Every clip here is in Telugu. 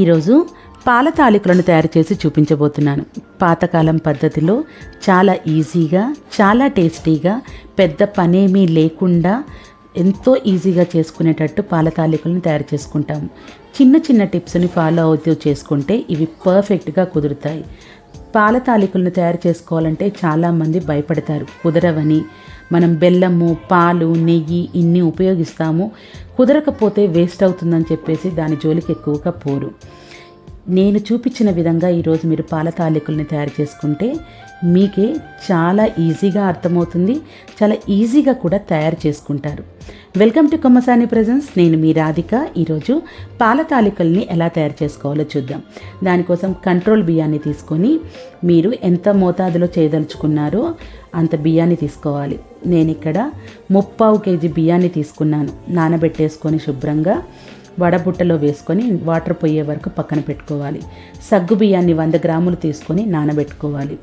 ఈరోజు పాల తాలికలను తయారు చేసి చూపించబోతున్నాను. పాతకాలం పద్ధతిలో చాలా ఈజీగా, చాలా టేస్టీగా, పెద్ద పనేమీ లేకుండా ఎంతో ఈజీగా చేసుకునేటట్టు పాల తాలికలను తయారు చేసుకుంటాము. చిన్న చిన్న టిప్స్ని ఫాలో అవుతూ చేసుకుంటే ఇవి పర్ఫెక్ట్గా కుదురుతాయి. పాల తాలికలను తయారు చేసుకోవాలంటే చాలామంది భయపడతారు, కుదరవని. మనం బెల్లము, పాలు, నెయ్యి ఇన్ని ఉపయోగిస్తాము, కుదరకపోతే వేస్ట్ అవుతుందని చెప్పేసి దాని జోలికి ఎక్కువగా పోరు. నేను చూపించిన విధంగా ఈరోజు మీరు పాల తాలికల్ని తయారు చేసుకుంటే మీకే చాలా ఈజీగా అర్థమవుతుంది, చాలా ఈజీగా కూడా తయారు చేసుకుంటారు. Welcome to Kommasani presence. నేను మీ రాధిక. ఈరోజు పాల తాలికల్ని ఎలా తయారు చేసుకోవాలో చూద్దాం. దానికోసం కంట్రోల్ బియ్యాన్ని తీసుకొని మీరు ఎంత మోతాదులో చేయదలుచుకున్నారో అంత బియ్యాన్ని తీసుకోవాలి. నేను ఇక్కడ 3/4 కేజీ బియ్యాన్ని తీసుకున్నాను. నానబెట్టేసుకొని శుభ్రంగా వడబుట్టలో వేసుకొని వాటర్ పోయే వరకు పక్కన పెట్టుకోవాలి. సగ్గు బియ్యాన్ని 100 గ్రాములు తీసుకొని నానబెట్టుకోవాలి.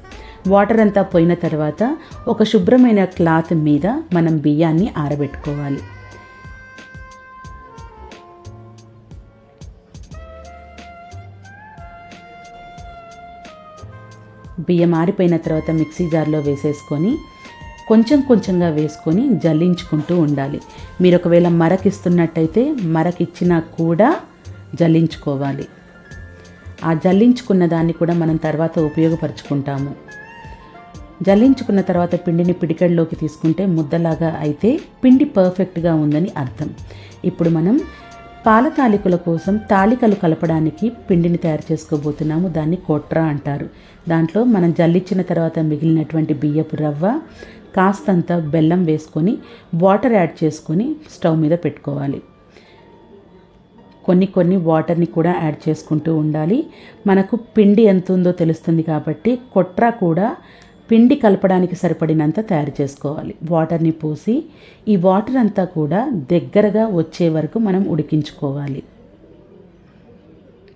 వాటర్ అంతా పోయిన తర్వాత ఒక శుభ్రమైన క్లాత్ మీద మనం బియ్యాన్ని ఆరబెట్టుకోవాలి. బియ్యం ఆరిపోయిన తర్వాత మిక్సీ జార్లో వేసేసుకొని కొంచెం కొంచెంగా వేసుకొని జల్లించుకుంటూ ఉండాలి. మీరు ఒకవేళ మరకిస్తున్నట్టయితే మరకిచ్చినా కూడా జల్లించుకోవాలి. ఆ జల్లించుకున్న దాన్ని కూడా మనం తర్వాత ఉపయోగపరుచుకుంటాము. జల్లించుకున్న తర్వాత పిండిని పిడికెడలోకి తీసుకుంటే ముద్దలాగా అయితే పిండి పర్ఫెక్ట్గా ఉందని అర్థం. ఇప్పుడు మనం పాల తాలికల కోసం తాలికలు కలపడానికి పిండిని తయారు చేసుకోబోతున్నాము. దాన్ని కొట్ర అంటారు. దాంట్లో మనం జల్లించిన తర్వాత మిగిలినటువంటి బియ్యపు రవ్వ, కాస్తంత బెల్లం వేసుకొని వాటర్ యాడ్ చేసుకొని స్టవ్ మీద పెట్టుకోవాలి. కొన్ని వాటర్ని కూడా యాడ్ చేసుకుంటూ ఉండాలి. మనకు పిండి ఎంత ఉందో తెలుస్తుంది కాబట్టి కొట్ర కూడా పిండి కలపడానికి సరిపడినంత తయారు చేసుకోవాలి. వాటర్ని పోసి ఈ వాటర్ అంతా కూడా దగ్గరగా వచ్చే వరకు మనం ఉడికించుకోవాలి.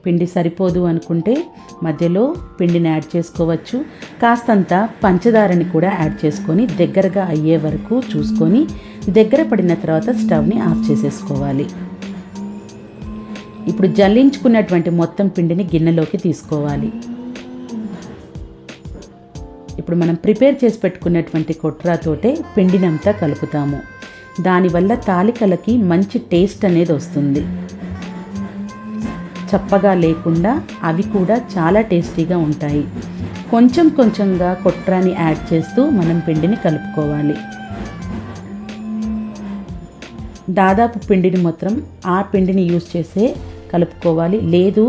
పిండి సరిపోదు అనుకుంటే మధ్యలో పిండిని యాడ్ చేసుకోవచ్చు. కాస్తంత పంచదారని కూడా యాడ్ చేసుకొని దగ్గరగా అయ్యే వరకు చూసుకొని దగ్గర పడిన తర్వాత స్టవ్ని ఆఫ్ చేసేసుకోవాలి. ఇప్పుడు జల్లించుకున్నటువంటి మొత్తం పిండిని గిన్నెలోకి తీసుకోవాలి. ఇప్పుడు మనం ప్రిపేర్ చేసి పెట్టుకున్నటువంటి కొట్రాతోటే పిండినంతా కలుపుతాము. దానివల్ల తాలికలకి మంచి టేస్ట్ అనేది వస్తుంది. చప్పగా లేకుండా అవి కూడా చాలా టేస్టీగా ఉంటాయి. కొంచెం కొంచెంగా కొట్రాని యాడ్ చేస్తూ మనం పిండిని కలుపుకోవాలి. దాదాపు పిండిని మాత్రం ఆ పిండిని యూజ్ చేసే కలుపుకోవాలి. లేదు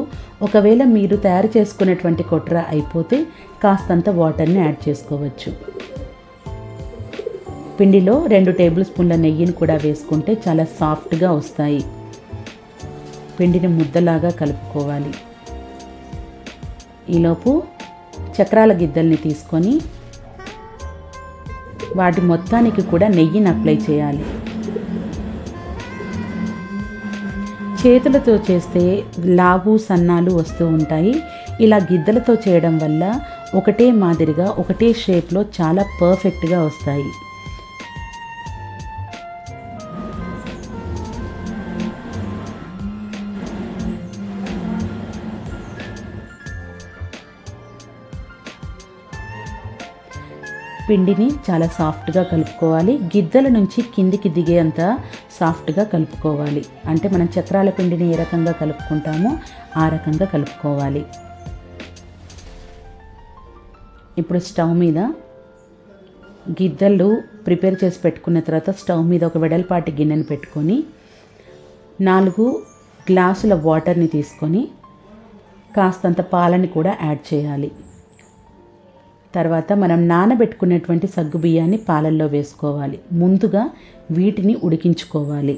ఒకవేళ మీరు తయారు చేసుకునేటువంటి కొట్ర అయిపోతే కాస్తంత వాటర్ని యాడ్ చేసుకోవచ్చు. పిండిలో 2 టేబుల్ స్పూన్ల నెయ్యిని కూడా వేసుకుంటే చాలా సాఫ్ట్గా వస్తాయి. పిండిని ముద్దలాగా కలుపుకోవాలి. ఈలోపు చక్రాల గిద్దల్ని తీసుకొని వాటి మొత్తానికి కూడా నెయ్యిని అప్లై చేయాలి. చేతులతో చేస్తే లావు సన్నాలు వస్తూ ఉంటాయి. ఇలా గిద్దలతో చేయడం వల్ల ఒకటే మాదిరిగా ఒకటే షేప్లో చాలా పర్ఫెక్ట్గా వస్తాయి. పిండిని చాలా సాఫ్ట్గా కలుపుకోవాలి. గిద్దల నుంచి కిందికి దిగేంత సాఫ్ట్గా కలుపుకోవాలి. అంటే మనం చక్రాల పిండిని ఏ రకంగా కలుపుకుంటామో ఆ రకంగా కలుపుకోవాలి. ఇప్పుడు స్టవ్ మీద గిద్దలు ప్రిపేర్ చేసి పెట్టుకున్న తర్వాత స్టవ్ మీద ఒక వెడల్పాటి గిన్నెని పెట్టుకొని 4 గ్లాసుల వాటర్ని తీసుకొని కాస్తంత పాలని కూడా యాడ్ చేయాలి. తర్వాత మనం నానబెట్టుకునేటువంటి సగ్గు బియ్యాన్ని పాలల్లో వేసుకోవాలి. ముందుగా వీటిని ఉడికించుకోవాలి.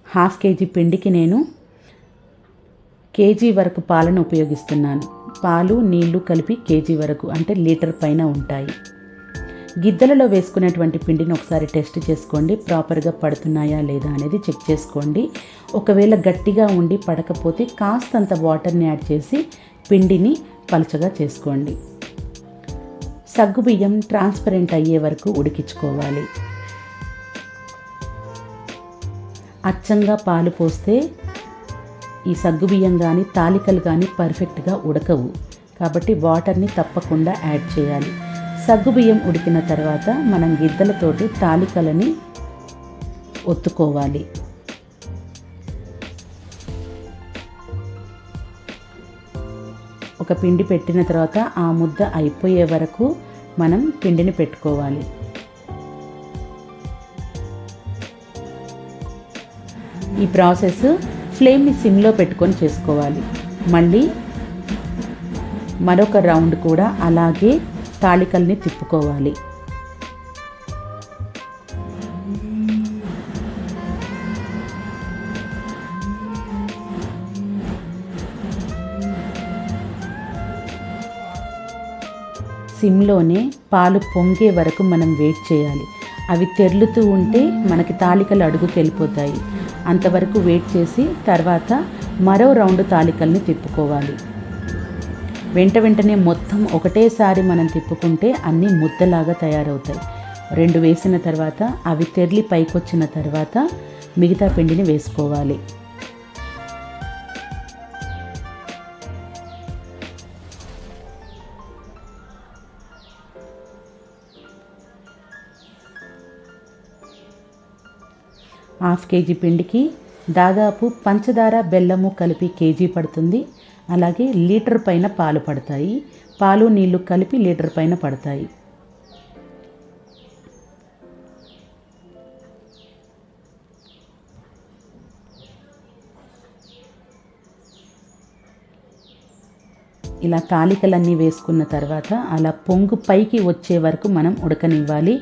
1/2 కేజీ పిండికి నేను కేజీ వరకు పాలను ఉపయోగిస్తున్నాను. పాలు నీళ్లు కలిపి కేజీ వరకు అంటే లీటర్ పైన ఉంటాయి. గిద్దలలో వేసుకునేటువంటి పిండిని ఒకసారి టెస్ట్ చేసుకోండి. ప్రాపర్గా పడుతున్నాయా లేదా అనేది చెక్ చేసుకోండి. ఒకవేళ గట్టిగా ఉండి పడకపోతే కాస్తంత వాటర్ని యాడ్ చేసి పిండిని పలచగా చేసుకోండి. సగ్గుబియ్యం ట్రాన్స్పరెంట్ అయ్యే వరకు ఉడికించుకోవాలి. అచ్చంగా పాలు పోస్తే ఈ సగ్గుబియ్యం కానీ తాలికలు కానీ పర్ఫెక్ట్గా ఉడకవు. కాబట్టి వాటర్ని తప్పకుండా యాడ్ చేయాలి. సగ్గుబియ్యం ఉడికిన తర్వాత మనం గిద్దలతోటి తాలికలని ఒత్తుకోవాలి. ఒక పిండి పెట్టిన తర్వాత ఆ ముద్ద అయిపోయే వరకు మనం పిండిని పెట్టుకోవాలి. ఈ ప్రాసెస్ ఫ్లేమ్ని సిమ్లో పెట్టుకొని చేసుకోవాలి. మళ్ళీ మరొక రౌండ్ కూడా అలాగే తాలికల్ని తిప్పుకోవాలి. సిమ్లోనే పాలు పొంగే వరకు మనం వెయిట్ చేయాలి. అవి తెరులుతూ ఉంటే మనకి తాలికలు అడుగుకి వెళ్ళిపోతాయి. అంతవరకు వెయిట్ చేసి తర్వాత మరో రౌండ్ తాలికల్ని తిప్పుకోవాలి. వెంటనే మొత్తం ఒకటేసారి మనం తిప్పుకుంటే అన్నీ ముద్దలాగా తయారవుతాయి. 2 వేసిన తర్వాత అవి తెరిలి పైకొచ్చిన తర్వాత మిగతా పిండిని వేసుకోవాలి. ½ కేజీ పిండికి దాదాపు పంచదార బెల్లము కలిపి కేజీ పడుతుంది. అలాగే లీటర్ పైన పాలు పడతాయి. పాలు నీళ్లు కలిపి లీటర్ పైన పడతాయి. ఇలా తాలికలన్నీ వేసుకున్న తర్వాత అలా పొంగు పైకి వచ్చే వరకు మనం ఉడకనివ్వాలి.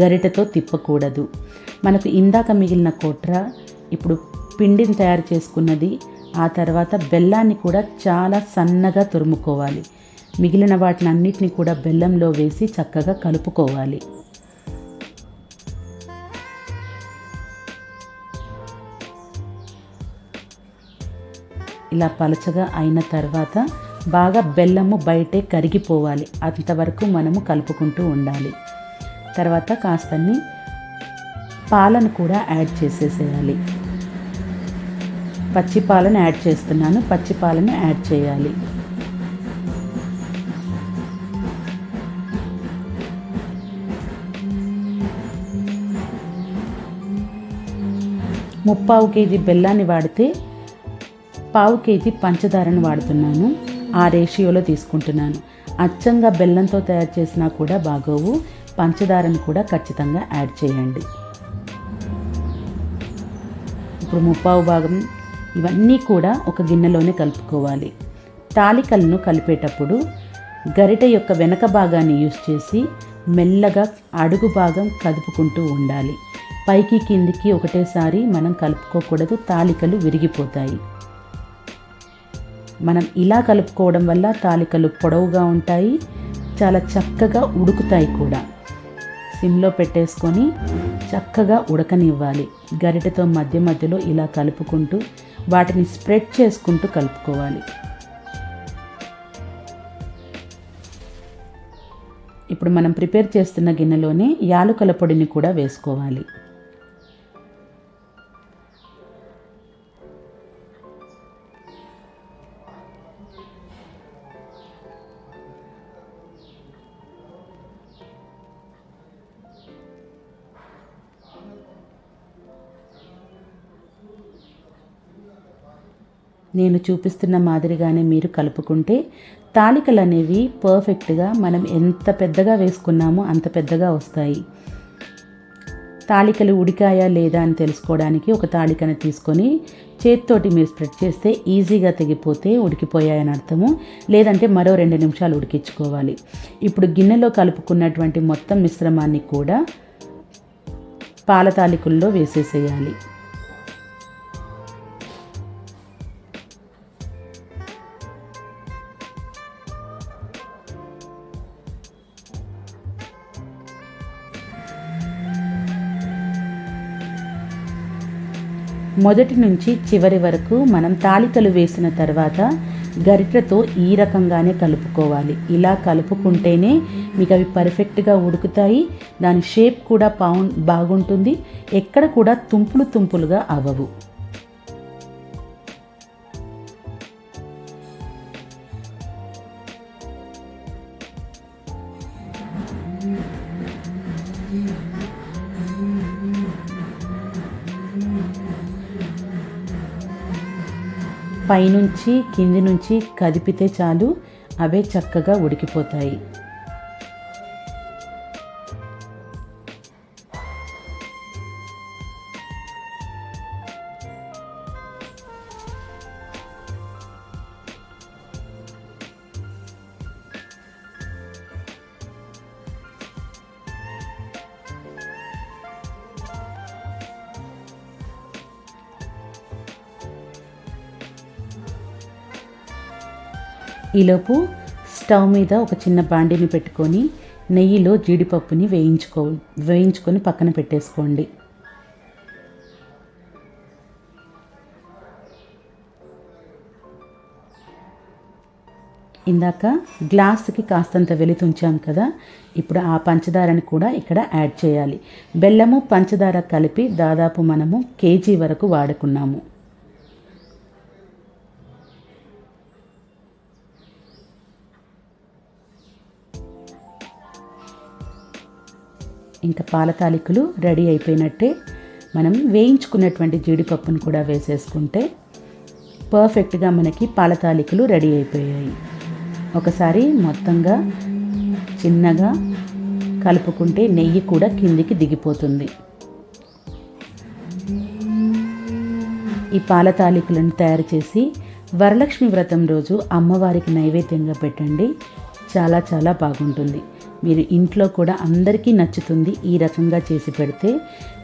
గరిటెతో తిప్పకూడదు. మనకు ఇందాక మిగిలిన కోట్ర, ఇప్పుడు పిండిని తయారు చేసుకున్నది, ఆ తర్వాత బెల్లాన్ని కూడా చాలా సన్నగా తురుముకోవాలి. మిగిలిన వాటిని అన్నిటిని కూడా బెల్లంలో వేసి చక్కగా కలుపుకోవాలి. ఇలా పలచగా అయిన తర్వాత బాగా బెల్లము బయటే కరిగిపోవాలి. అంతవరకు మనము కలుపుకుంటూ ఉండాలి. తర్వాత కాస్తన్ని పాలను కూడా యాడ్ చేసేసేయాలి. పచ్చి పాలను యాడ్ చేస్తున్నాను. పచ్చి పాలను యాడ్ చేయాలి. ముప్పావు కేజీ బెల్లాన్ని వాడితే ½ కేజీ పంచదారను వాడుతున్నాను. ఆ రేషియోలో తీసుకుంటున్నాను. అచ్చంగా బెల్లంతో తయారు చేసినా కూడా బాగోవు. పంచదారను కూడా ఖచ్చితంగా యాడ్ చేయండి. ఇప్పుడు ముప్పావు భాగం ఇవన్నీ కూడా ఒక గిన్నెలోనే కలుపుకోవాలి. తాలికలను కలిపేటప్పుడు గరిటె యొక్క వెనక భాగాన్ని యూస్ చేసి మెల్లగా అడుగు భాగం కదుపుకుంటూ ఉండాలి. పైకి కిందికి ఒకటేసారి మనం కలుపుకోకూడదు. తాలికలు విరిగిపోతాయి. మనం ఇలా కలుపుకోవడం వల్ల తాలికలు పొడవుగా ఉంటాయి, చాలా చక్కగా ఉడుకుతాయి కూడా. సిమ్లో పెట్టేసుకొని చక్కగా ఉడకనివ్వాలి. గరిటెతో మధ్య మధ్యలో ఇలా కలుపుకుంటూ వాటిని స్ప్రెడ్ చేసుకుంటూ కలుపుకోవాలి. ఇప్పుడు మనం ప్రిపేర్ చేస్తున్న గిన్నెలోనే యాలకుల పొడిని కూడా వేసుకోవాలి. నేను చూపిస్తున్న మాదిరిగానే మీరు కలుపుకుంటే తాలికలు అనేవి పర్ఫెక్ట్గా మనం ఎంత పెద్దగా వేసుకున్నామో అంత పెద్దగా వస్తాయి. తాలికలు ఉడికాయా లేదా అని తెలుసుకోవడానికి ఒక తాలికను తీసుకొని చేతితోటి మీరు స్ప్రెడ్ చేస్తే ఈజీగా తెగిపోతే ఉడికిపోయాయని అర్థము. లేదంటే మరో 2 నిమిషాలు ఉడికించుకోవాలి. ఇప్పుడు గిన్నెలో కలుపుకున్నటువంటి మొత్తం మిశ్రమాన్ని కూడా పాల తాలికల్లో వేసేసేయాలి. మొదటి నుంచి చివరి వరకు మనం తాలికలు వేసిన తర్వాత గరిటెతో ఈ రకంగానే కలుపుకోవాలి. ఇలా కలుపుకుంటేనే మీకు అవి పర్ఫెక్ట్గా ఉడుకుతాయి. దాని షేప్ కూడా బాగుంటుంది. ఎక్కడ కూడా తుంపులుగా అవ్వవు. పైనుంచి కింది నుంచి కదిపితే చాలు అవే చక్కగా ఉడికిపోతాయి. ఈలోపు స్టవ్ మీద ఒక చిన్న బాండిని పెట్టుకొని నెయ్యిలో జీడిపప్పుని వేయించుకొని పక్కన పెట్టేసుకోండి. ఇందాక గ్లాసుకి కాస్తంత వెలితుంచాం కదా, ఇప్పుడు ఆ పంచదారని కూడా ఇక్కడ యాడ్ చేయాలి. బెల్లము పంచదార కలిపి దాదాపు మనము కేజీ వరకు వాడుకున్నాము. ఇంకా పాల తాలికలు రెడీ అయిపోయినట్టే. మనం వేయించుకున్నటువంటి జీడిపప్పును కూడా వేసేసుకుంటే పర్ఫెక్ట్గా మనకి పాల తాలికలు రెడీ అయిపోయాయి. ఒకసారి మొత్తంగా చిన్నగా కలుపుకుంటే నెయ్యి కూడా కిందికి దిగిపోతుంది. ఈ పాల తాలికలను తయారు చేసి వరలక్ష్మి వ్రతం రోజు అమ్మవారికి నైవేద్యంగా పెట్టండి. చాలా చాలా బాగుంటుంది. మీరు ఇంట్లో కూడా అందరికీ నచ్చుతుంది. ఈ రకంగా చేసి పెడితే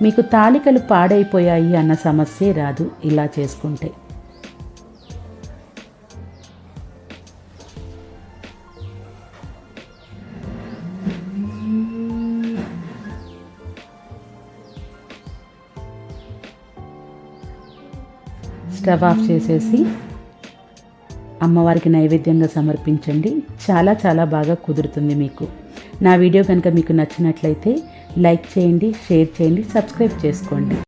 మీకు తాలికలు పాడైపోయాయి అన్న సమస్యే రాదు ఇలా చేసుకుంటే. స్టవ్ ఆఫ్ చేసేసి అమ్మవారికి నైవేద్యంగా సమర్పించండి. చాలా చాలా బాగా కుదురుతుంది మీకు. నా వీడియో కనుక మీకు నచ్చినట్లయితే లైక్ చేయండి, షేర్ చేయండి, సబ్స్క్రైబ్ చేసుకోండి.